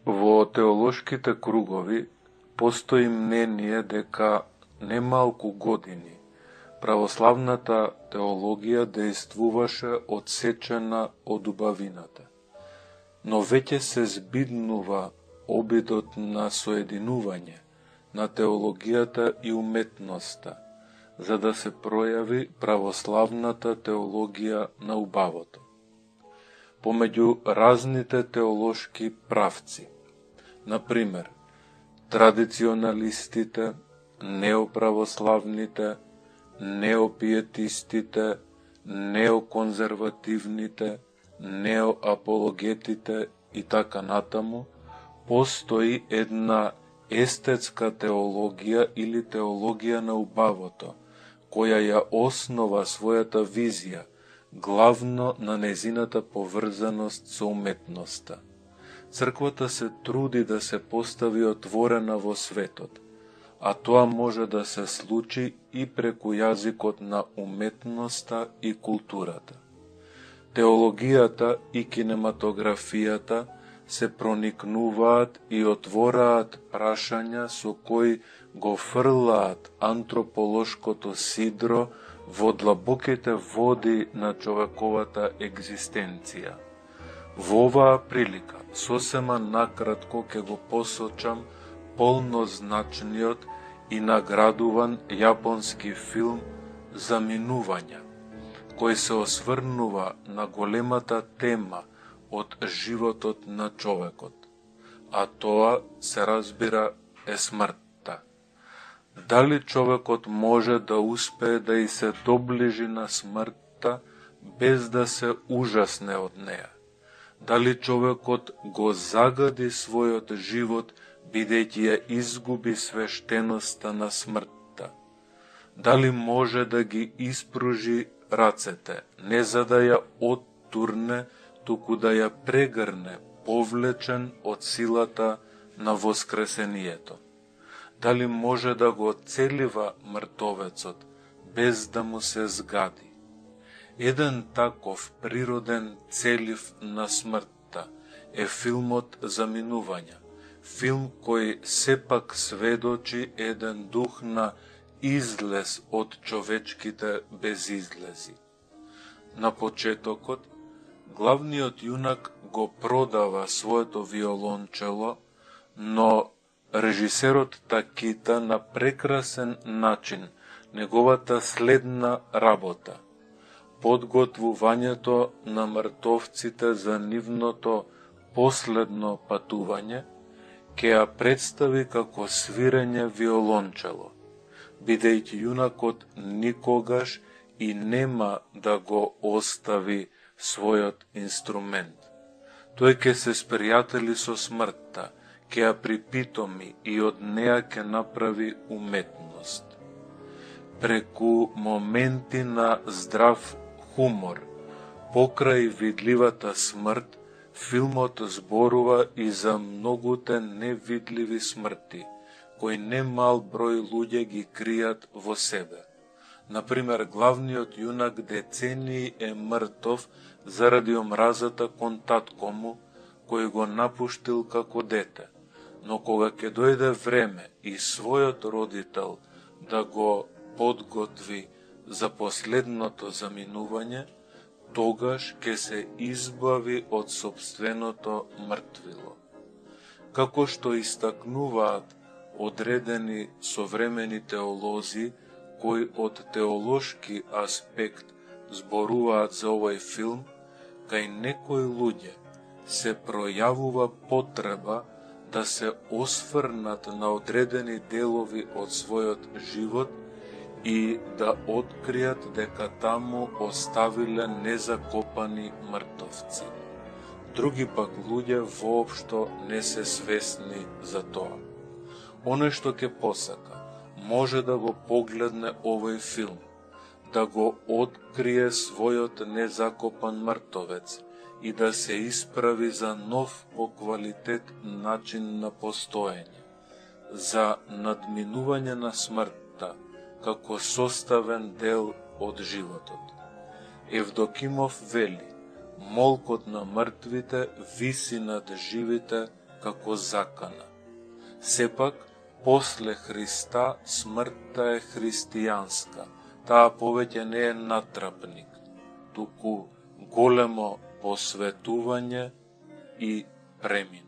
Во теолошките кругови постои мнение дека немалку години православната теологија дејствуваше одсечена од убавината, но веќе се збиднува обидот на соединување на теологијата и уметноста, за да се пројави православната теологија на убавото. Помеѓу разните теолошки правци, например, традиционалистите, неоправославните, неопиетистите, неоконзервативните, неоапологетите и така натаму, постои една естетска теологија или теологија на убавото, која ја основа својата визија главно на незината поврзаност со уметноста. Црквата се труди да се постави отворена во светот, а тоа може да се случи и преку јазикот на уметноста и културата. Теологијата и кинематографијата се проникнуваат и отвораат прашања со кои го фрлаат антрополошкото сидро во длабоките води на човековата екзистенција. Во оваа прилика, сосема накратко ке го посочам полнозначниот и наградуван јапонски филм Заминувања, кој се осврнува на големата тема од животот на човекот, а тоа се разбира е смртта. Дали човекот може да успее да и се доближи на смртта без да се ужасне од неа? Дали човекот го загади својот живот бидејќи ја изгуби свештеноста на смртта? Дали може да ги испружи рацете, не за да ја оттурне, туку да ја прегрне, повлечен од силата на воскресението? Дали може да го целива мртовецот, без да му се згади? Еден таков природен целив на смртта е филмот Заминувања, филм кој сепак сведочи еден дух на излез од човечките безизлези. На почетокот, главниот јунак го продава своето виолончело, но режисерот такита на прекрасен начин неговата следна работа, подготвувањето на мртовците за нивното последно патување, ќе ја представи како свирење виолончело, бидејќи јунакот никогаш и нема да го остави својот инструмент. Тој ќе се спријатели со смртта, ќе ја припитоми и од неа ќе направи уметност. Преку моменти на здрав хумор, покрај видливата смрт, филмот зборува и за многуте невидливи смрти, кои немал број луѓе ги кријат во себе. Например, главниот јунак децении е мртов заради омразата кон татко му, кој го напуштил како дете, но кога ќе дојде време и својот родител да го подготви за последното заминување, тогаш ќе се избави од собственото мртвило. Како што истакнуваат одредени современи теолози, кои од теолошки аспект зборуваат за овој филм, кај некои луѓе се пројавува потреба да се осврнат на одредени делови од својот живот и да откријат дека таму оставиле незакопани мртовци. Други пак луѓе воопшто не се свесни за тоа. Оној што ќе посака, може да го погледне овој филм, да го открие својот незакопан мртовец и да се исправи за нов по квалитет начин на постоење, за надминување на смртта, како составен дел од животот. Евдокимов вели, молкот на мртвите виси над живите како закана. Сепак, после Христа, смртта е христијанска. Таа повеќе не е натрапник, туку големо посветување и премина.